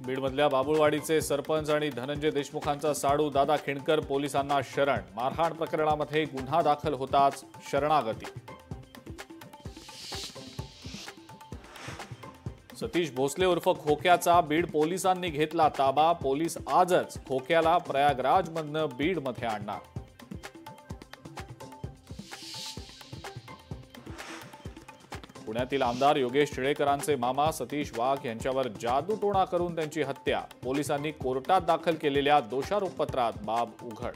बीडमधल्या बाबुळवाडीचे सरपंच आणि धनंजय देशमुखांचा साडू दादा खिंडकर पोलिसांना शरण। मारहाण प्रकरणामध्ये गुन्हा दाखल होताच शरणागती। सतीश भोसले उर्फ खोक्याचा बीड पोलिसांनी घेतला ताबा। पोलीस आजच खोक्याला प्रयागराजमधून बीडमध्ये आणणार। पुण्यातील आमदार योगेश टिळेकरांचे मामा सतीश वाघ यांच्यावर जादूटोणा करून त्यांची हत्या। पोलिसांनी कोर्टात दाखल केलेल्या दोषारोपपत्रात बाब उघड।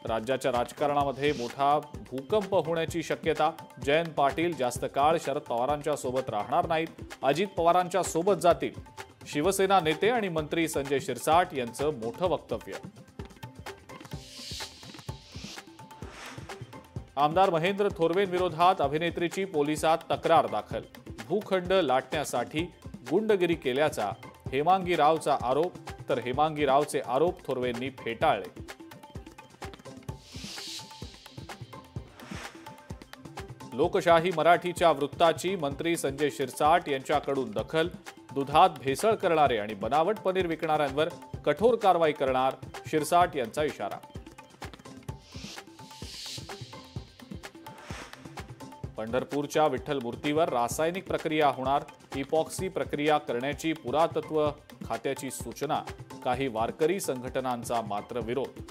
राज्याच्या राजकारणामध्ये मोठा भूकंप होण्याची शक्यता। जयंत पाटील जास्त काळ शरद पवारांच्या सोबत राहणार नाहीत, अजित पवारांच्या सोबत जातील। शिवसेना नेते आणि मंत्री संजय शिरसाट यांचं मोठं वक्तव्य। आमदार महेंद्र थोरवेंविरोधात अभिनेत्रीची पोलिसात तक्रार दाखल। भूखंड लाटण्यासाठी गुंडगिरी केल्याचा हेमांगी रावचा आरोप, तर हेमांगी रावचे आरोप थोरवेंनी फेटाळले। लोकशाही मराठीच्या वृत्ताची मंत्री संजय शिरसाट यांच्याकडून दखल। दुधात भेसळ करणारे आणि बनावट पनीर विकणाऱ्यांवर कठोर कारवाई करणार, शिरसाट यांचा इशारा। पंढरपूरच्या विठ्ठल मूर्तीवर रासायनिक प्रक्रिया होणार। इपॉक्सी प्रक्रिया करण्याची पुरातत्व खात्याची सूचना। काही वारकरी संघटनांचा मात्र विरोध।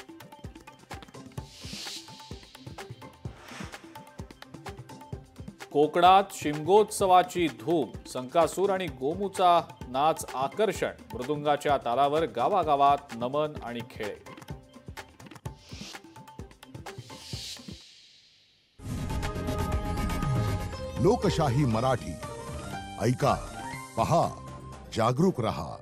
कोकणात शिमगोत्सवाची धूम। संकासूर आणि गोमूचा नाच आकर्षण। मृदुंगाच्या तालावर गावागावात नमन आणि खेळ। लोकशाही मराठी ऐका, पहा, जागरूक रहा।